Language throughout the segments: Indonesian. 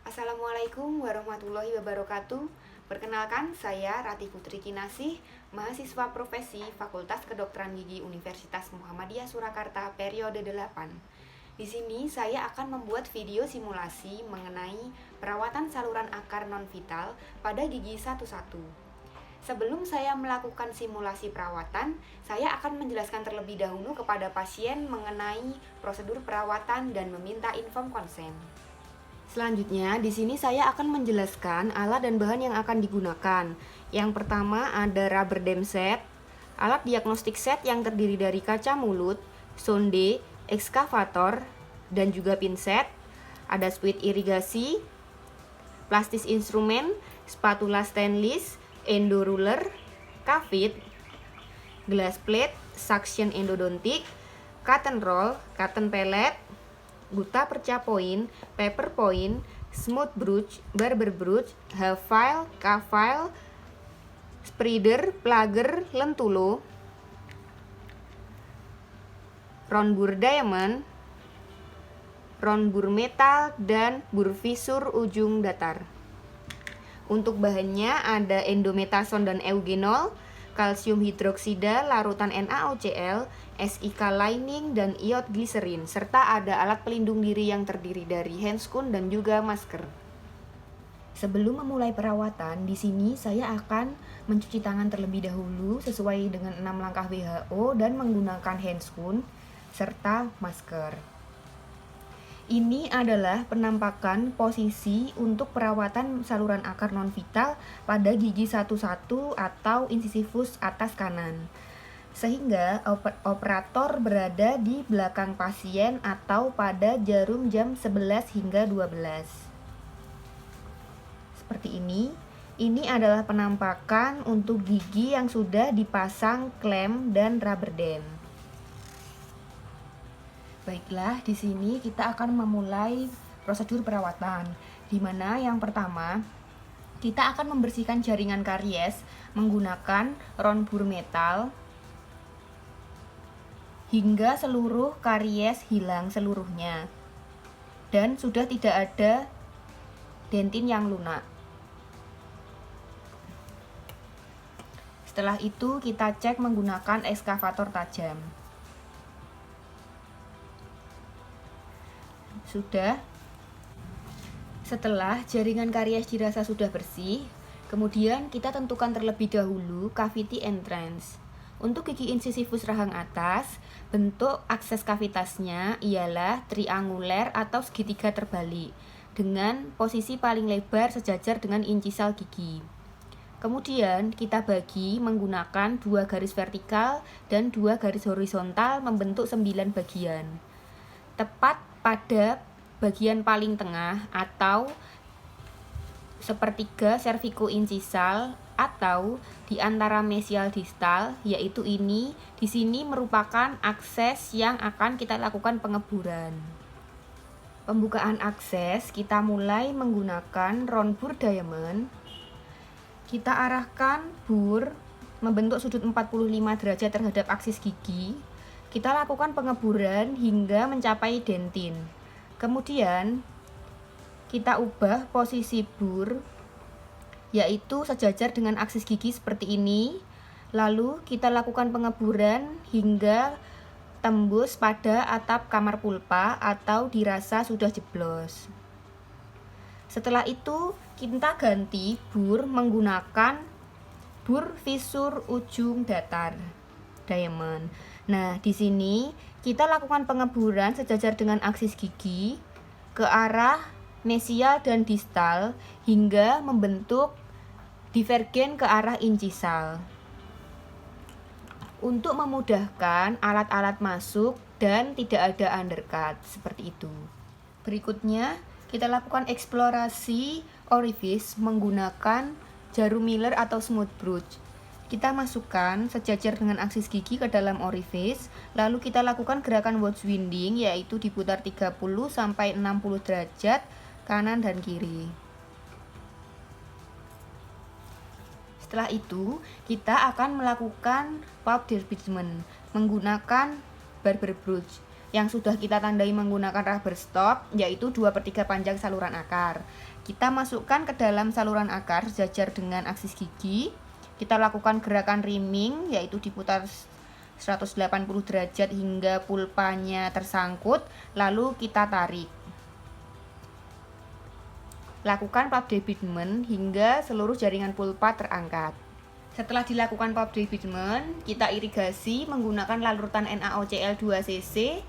Assalamualaikum warahmatullahi wabarakatuh. Perkenalkan, saya Rati Putri Kinasih, mahasiswa profesi Fakultas Kedokteran Gigi Universitas Muhammadiyah Surakarta periode 8. Di sini saya akan membuat video simulasi mengenai perawatan saluran akar non-vital pada gigi satu-satu. Sebelum saya melakukan simulasi perawatan, saya akan menjelaskan terlebih dahulu kepada pasien mengenai prosedur perawatan dan meminta inform konsen. Selanjutnya, di sini saya akan menjelaskan alat dan bahan yang akan digunakan. Yang pertama ada rubber dam set, alat diagnostik set yang terdiri dari kaca mulut, sonde, ekskavator, dan juga pinset. Ada spuit irigasi, plastis instrumen, spatula stainless, endo ruler, kavit, glass plate, suction endodontik, cotton roll, cotton pellet, guta perca point, paper point, smooth brush, barber brush, half file, K-file, spreader, plugger, lentulo, round bur diamond, round bur metal, dan bur visur ujung datar. Untuk bahannya ada endometason dan eugenol, kalsium hidroksida, larutan NaOCl, SiK lining, dan iod gliserin, serta ada alat pelindung diri yang terdiri dari handscoon dan juga masker. Sebelum memulai perawatan, di sini saya akan mencuci tangan terlebih dahulu sesuai dengan 6 langkah WHO dan menggunakan handscoon serta masker. Ini adalah penampakan posisi untuk perawatan saluran akar non-vital pada gigi satu-satu atau incisivus atas kanan. Sehingga operator berada di belakang pasien atau pada jarum jam 11 hingga 12. Seperti ini. Ini adalah penampakan untuk gigi yang sudah dipasang klem dan rubber dam. Baiklah, di sini kita akan memulai prosedur perawatan, di mana yang pertama kita akan membersihkan jaringan karies menggunakan round bur metal hingga seluruh karies hilang seluruhnya dan sudah tidak ada dentin yang lunak. Setelah itu kita cek menggunakan ekskavator tajam. Sudah. Setelah jaringan karies dirasa sudah bersih, kemudian kita tentukan terlebih dahulu cavity entrance. Untuk gigi incisivus rahang atas, bentuk akses kavitasnya ialah trianguler atau segitiga terbalik dengan posisi paling lebar sejajar dengan incisal gigi. Kemudian kita bagi menggunakan 2 garis vertikal dan 2 garis horizontal membentuk 9 bagian. Tepat pada bagian paling tengah atau sepertiga cervicoincisal atau di antara mesial distal, yaitu ini di sini merupakan akses yang akan kita lakukan pengeburan. Pembukaan akses kita mulai menggunakan round bur diamond. Kita arahkan bur membentuk sudut 45 derajat terhadap aksis gigi. Kita lakukan pengeburan hingga mencapai dentin. Kemudian kita ubah posisi bur yaitu sejajar dengan aksis gigi seperti ini. Lalu kita lakukan pengeburan hingga tembus pada atap kamar pulpa atau dirasa sudah jeblos. Setelah itu kita ganti bur menggunakan bur visur ujung datar diamond. Nah, di sini kita lakukan pengeburan sejajar dengan aksis gigi ke arah mesial dan distal hingga membentuk divergen ke arah incisal. Untuk memudahkan alat-alat masuk dan tidak ada undercut seperti itu. Berikutnya, kita lakukan eksplorasi orifice menggunakan jarum Miller atau smooth brush. Kita masukkan sejajar dengan aksis gigi ke dalam orifice, lalu kita lakukan gerakan watch winding yaitu diputar 30 sampai 60 derajat kanan dan kiri. Setelah itu, kita akan melakukan pulp debridement menggunakan barber brush. yang sudah kita tandai menggunakan rubber stop, yaitu 2/3 panjang saluran akar. Kita masukkan ke dalam saluran akar sejajar dengan aksis gigi. Kita lakukan gerakan rimming, yaitu diputar 180 derajat hingga pulpanya tersangkut, lalu kita tarik. Lakukan pulp debridement hingga seluruh jaringan pulpa terangkat. Setelah dilakukan pulp debridement, kita irigasi menggunakan larutan NaOCl 2cc.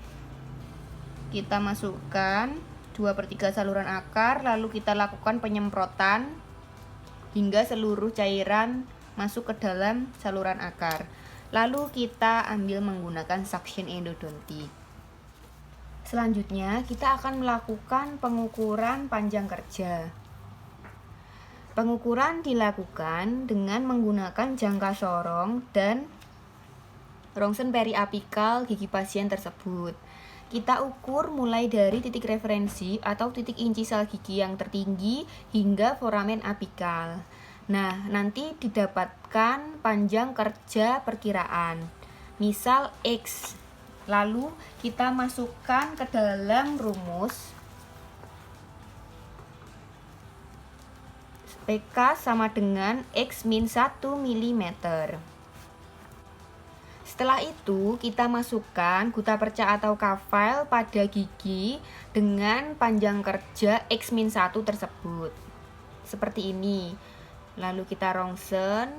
Kita masukkan 2/3 saluran akar, lalu kita lakukan penyemprotan hingga seluruh cairan masuk ke dalam saluran akar. Lalu kita ambil menggunakan suction endodontik. Selanjutnya, kita akan melakukan pengukuran panjang kerja. Pengukuran dilakukan dengan menggunakan jangka sorong dan rongsen periapikal gigi pasien tersebut. Kita ukur mulai dari titik referensi atau titik incisal gigi yang tertinggi hingga foramen apikal. Nah, nanti didapatkan panjang kerja perkiraan. Misal X. Lalu kita masukkan ke dalam rumus PK sama dengan X min 1 mm. Setelah itu, kita masukkan guta perca atau K-file pada gigi dengan panjang kerja X min 1 tersebut. Seperti ini. Lalu kita rongsen.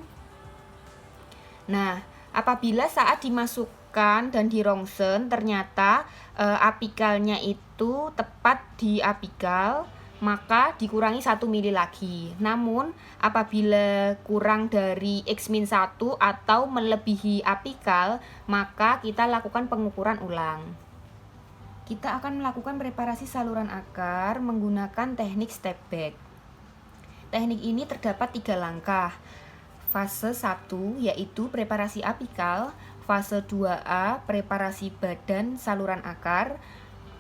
Nah, apabila saat dimasukkan dan dirongsen ternyata apikalnya itu tepat di apikal, maka dikurangi 1 mili lagi. Namun apabila kurang dari X-1 atau melebihi apikal, maka kita lakukan pengukuran ulang. Kita akan melakukan preparasi saluran akar menggunakan teknik step back. Teknik ini terdapat 3 langkah. Fase 1 yaitu preparasi apikal, fase 2A preparasi badan saluran akar,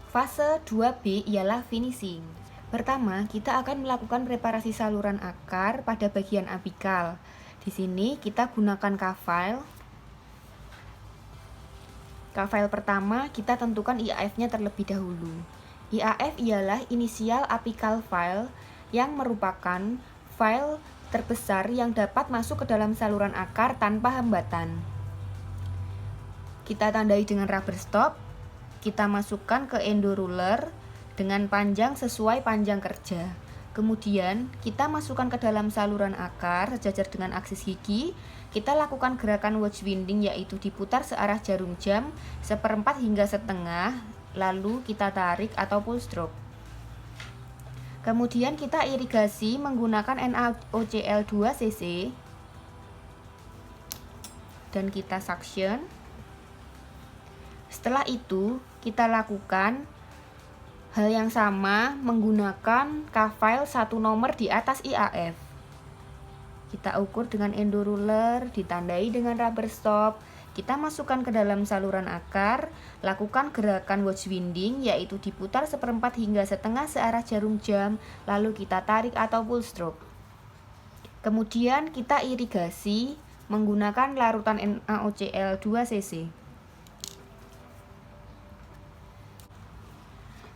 fase 2B ialah finishing. Pertama, kita akan melakukan preparasi saluran akar pada bagian apikal. Di sini kita gunakan K-file. K-file pertama kita tentukan IAF-nya terlebih dahulu. IAF ialah inisial apical file yang merupakan file terbesar yang dapat masuk ke dalam saluran akar tanpa hambatan. Kita tandai dengan rubber stop. Kita masukkan ke endoruler dengan panjang sesuai panjang kerja. Kemudian kita masukkan ke dalam saluran akar sejajar dengan aksis gigi. Kita lakukan gerakan wedge winding, yaitu diputar searah jarum jam 1/4 hingga setengah, lalu kita tarik atau pull stroke. Kemudian kita irigasi menggunakan NaOCl 2cc dan kita suction. Setelah itu kita lakukan hal yang sama menggunakan K-file 1 nomor di atas IAF. Kita ukur dengan endoruler, ditandai dengan rubber stop. Kita masukkan ke dalam saluran akar, lakukan gerakan wedge winding, yaitu diputar 1/4 hingga setengah searah jarum jam, lalu kita tarik atau pull stroke. Kemudian kita irigasi menggunakan larutan NaOCl 2cc.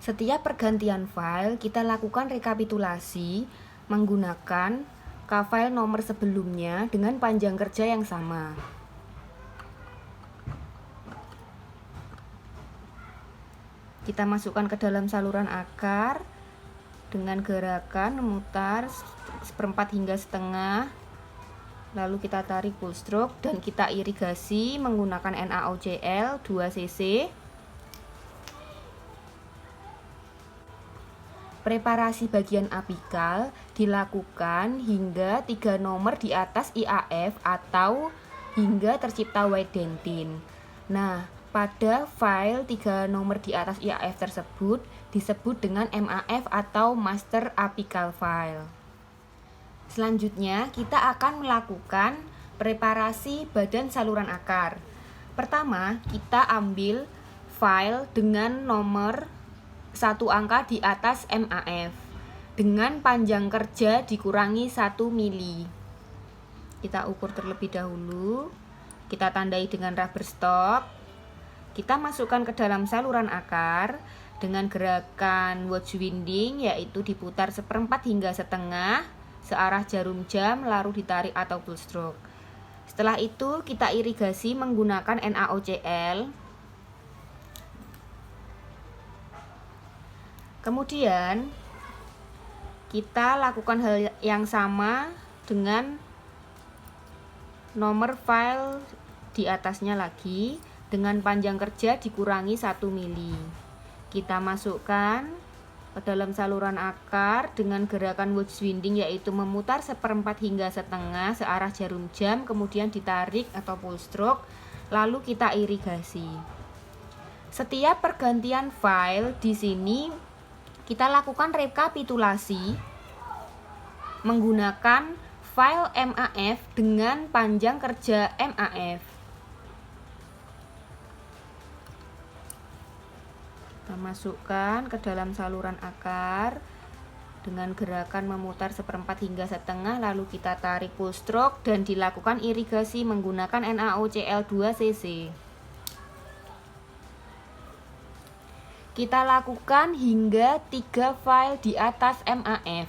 Setiap pergantian file, kita lakukan rekapitulasi menggunakan K-file nomor sebelumnya dengan panjang kerja yang sama. Kita masukkan ke dalam saluran akar dengan gerakan memutar 1/4 hingga setengah, lalu kita tarik pull stroke dan kita irigasi menggunakan NaOCl 2cc. Preparasi bagian apikal dilakukan hingga 3 nomor di atas IAF atau hingga tercipta white dentin. Nah, pada file 3 nomor di atas IAF tersebut disebut dengan MAF atau Master Apical File. Selanjutnya, kita akan melakukan preparasi badan saluran akar. Pertama, kita ambil file dengan nomor 1 angka di atas MAF dengan panjang kerja dikurangi 1 mili. Kita ukur terlebih dahulu. Kita tandai dengan rubber stop. Kita masukkan ke dalam saluran akar dengan gerakan wedge winding, yaitu diputar 1/4 hingga setengah searah jarum jam lalu ditarik atau full stroke. Setelah itu kita irigasi menggunakan NaOCl. Kemudian kita lakukan hal yang sama dengan nomor file di atasnya lagi, dengan panjang kerja dikurangi 1 mili. Kita masukkan ke dalam saluran akar dengan gerakan wedge winding, yaitu memutar 1/4 hingga setengah searah jarum jam, kemudian ditarik atau full stroke, lalu kita irigasi. Setiap pergantian file di sini kita lakukan rekapitulasi menggunakan file MAF dengan panjang kerja MAF. Kita masukkan ke dalam saluran akar dengan gerakan memutar 1/4 hingga setengah, lalu kita tarik full stroke dan dilakukan irigasi menggunakan NaOCl 2 cc. Kita lakukan hingga 3 file di atas MAF.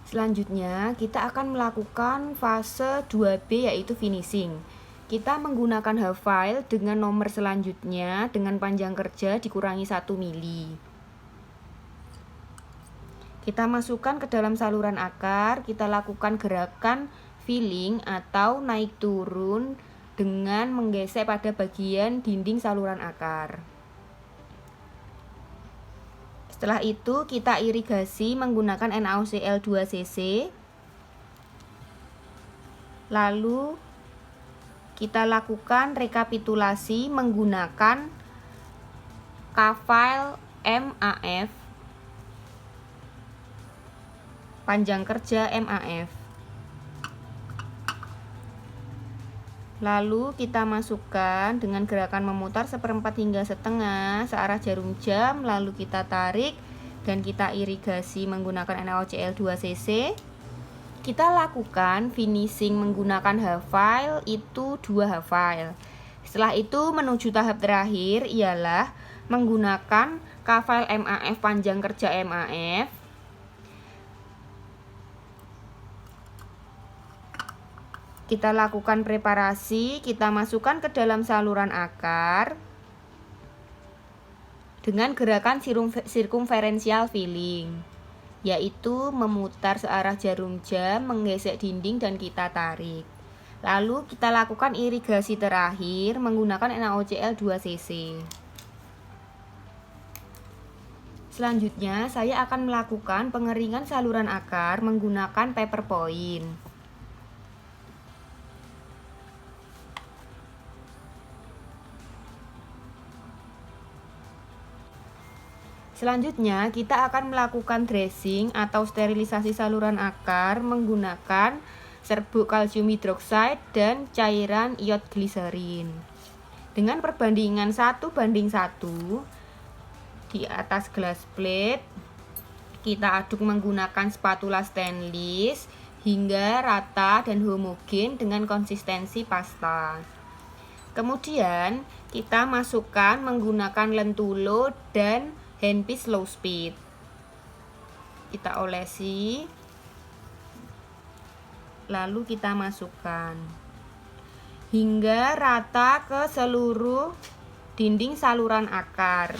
Selanjutnya kita akan melakukan fase 2B, yaitu finishing. Kita menggunakan half file dengan nomor selanjutnya dengan panjang kerja dikurangi 1 mili. Kita masukkan ke dalam saluran akar, kita lakukan gerakan filling atau naik turun dengan menggesek pada bagian dinding saluran akar. Setelah itu kita irigasi menggunakan NaOCl 2 cc. Lalu kita lakukan rekapitulasi menggunakan K-file MAF, panjang kerja MAF. Lalu kita masukkan dengan gerakan memutar 1/4 hingga setengah searah jarum jam, lalu kita tarik dan kita irigasi menggunakan NaOCl 2 cc. Kita lakukan finishing menggunakan half file, itu 2 half file. Setelah itu menuju tahap terakhir, ialah menggunakan K-file MAF panjang kerja MAF. Kita lakukan preparasi, kita masukkan ke dalam saluran akar dengan gerakan sirkumferensial filling, yaitu memutar searah jarum jam, menggesek dinding dan kita tarik. Lalu kita lakukan irigasi terakhir menggunakan NaOCl 2 cc. Selanjutnya saya akan melakukan pengeringan saluran akar menggunakan paper point. Selanjutnya kita akan melakukan dressing atau sterilisasi saluran akar menggunakan serbuk kalsium hidroksida dan cairan iod gliserin. Dengan perbandingan 1:1 di atas gelas plate, kita aduk menggunakan spatula stainless hingga rata dan homogen dengan konsistensi pasta. Kemudian kita masukkan menggunakan lentulo dan handpiece low speed. Kita olesi, lalu kita masukkan hingga rata ke seluruh dinding saluran akar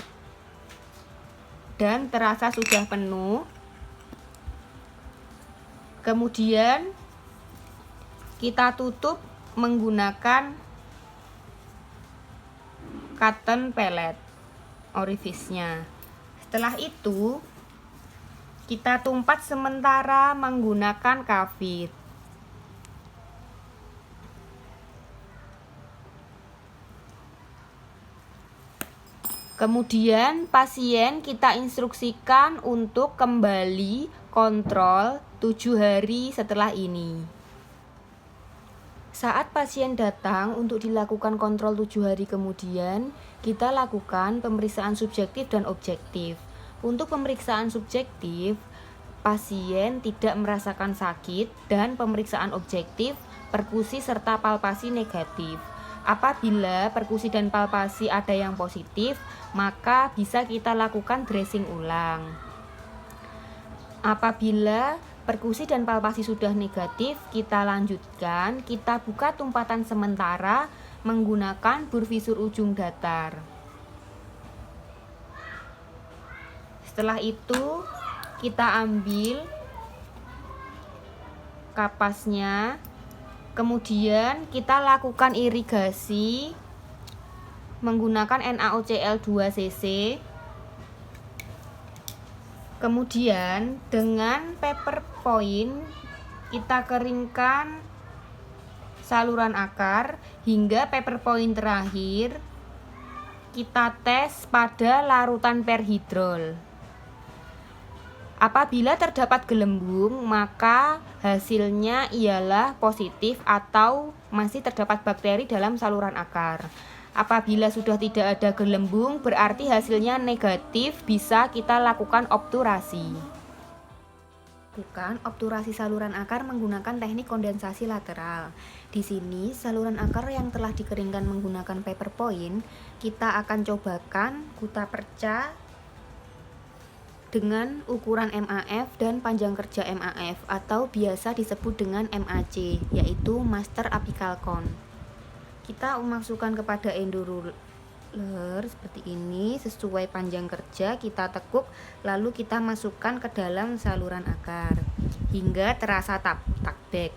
dan terasa sudah penuh. Kemudian kita tutup menggunakan cotton pellet orifice-nya. Setelah itu kita tumpat sementara menggunakan kafir. Kemudian pasien kita instruksikan untuk kembali kontrol 7 hari setelah ini. Saat pasien datang untuk dilakukan kontrol 7 hari kemudian, kita lakukan pemeriksaan subjektif dan objektif. Untuk pemeriksaan subjektif, pasien tidak merasakan sakit dan pemeriksaan objektif, perkusi serta palpasi negatif. Apabila perkusi dan palpasi ada yang positif, maka bisa kita lakukan dressing ulang. Apabila perkusi dan palpasi sudah negatif, kita lanjutkan, kita buka tumpatan sementara menggunakan bur visur ujung datar. Setelah itu, kita ambil kapasnya, kemudian kita lakukan irigasi menggunakan NaOCl2cc. Kemudian dengan paper point kita keringkan saluran akar hingga paper point terakhir kita tes pada larutan perhidrol. Apabila terdapat gelembung, maka hasilnya ialah positif atau masih terdapat bakteri dalam saluran akar. Apabila sudah tidak ada gelembung, berarti hasilnya negatif, bisa kita lakukan obturasi. Lakukan obturasi saluran akar menggunakan teknik kondensasi lateral. Di sini, saluran akar yang telah dikeringkan menggunakan paper point, kita akan cobakan guta perca dengan ukuran MAF dan panjang kerja MAF atau biasa disebut dengan MAC, yaitu Master Apical Cone. Kita memasukkan kepada endoruler seperti ini sesuai panjang kerja, kita tekuk lalu kita masukkan ke dalam saluran akar hingga terasa takbek.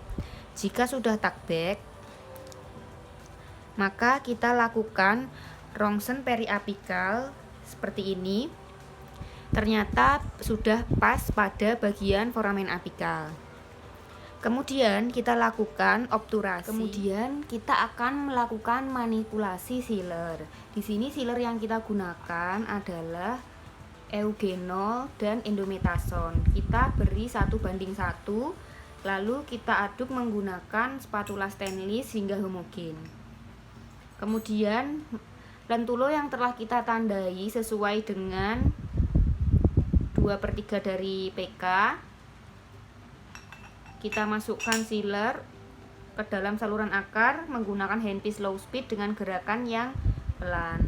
Jika sudah takbek, maka kita lakukan rongsen periapikal seperti ini. Ternyata sudah pas pada bagian foramen apikal. Kemudian kita lakukan obturasi. Kemudian kita akan melakukan manipulasi sealer. Di sini sealer yang kita gunakan adalah eugenol dan endometason. Kita beri 1:1, lalu kita aduk menggunakan spatula stainless hingga homogen. Kemudian lentulo yang telah kita tandai sesuai dengan 2/3 dari PK, kita masukkan sealer ke dalam saluran akar menggunakan handpiece low speed dengan gerakan yang pelan.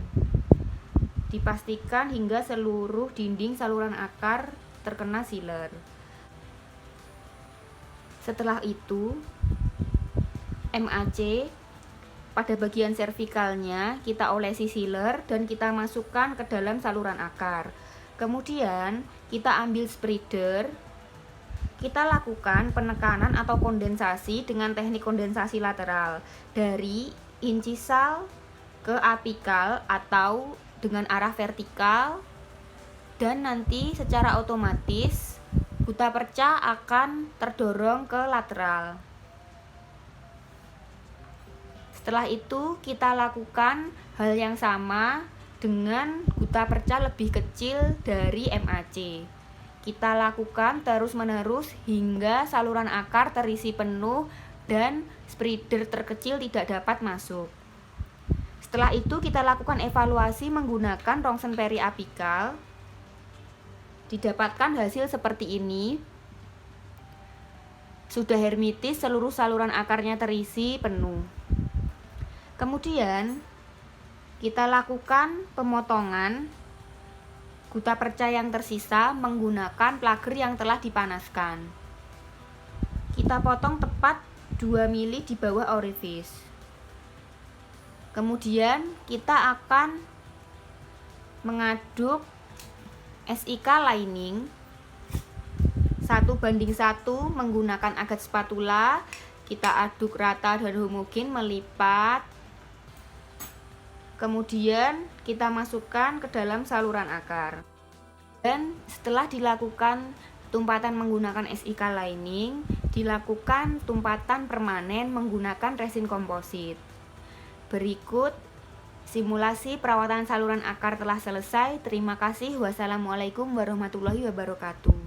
Dipastikan hingga seluruh dinding saluran akar terkena sealer. Setelah itu, MAC pada bagian servikalnya kita olesi sealer dan kita masukkan ke dalam saluran akar. Kemudian kita ambil spreader. Kita lakukan penekanan atau kondensasi dengan teknik kondensasi lateral dari incisal ke apikal atau dengan arah vertikal, dan nanti secara otomatis guta perca akan terdorong ke lateral. Setelah itu kita lakukan hal yang sama dengan guta perca lebih kecil dari MAC. Kita lakukan terus-menerus hingga saluran akar terisi penuh dan spreader terkecil tidak dapat masuk. Setelah itu kita lakukan evaluasi menggunakan rongsen periapikal. Didapatkan hasil seperti ini. Sudah hermitis, seluruh saluran akarnya terisi penuh. Kemudian kita lakukan pemotongan guta perca yang tersisa menggunakan plager yang telah dipanaskan. Kita potong tepat 2 mili di bawah orifice. Kemudian kita akan mengaduk SIK lining 1:1 menggunakan agat spatula. Kita aduk rata dan homogen, melipat. Kemudian kita masukkan ke dalam saluran akar. Dan setelah dilakukan tumpatan menggunakan SIK lining, dilakukan tumpatan permanen menggunakan resin komposit. Berikut simulasi perawatan saluran akar telah selesai. Terima kasih. Wassalamualaikum warahmatullahi wabarakatuh.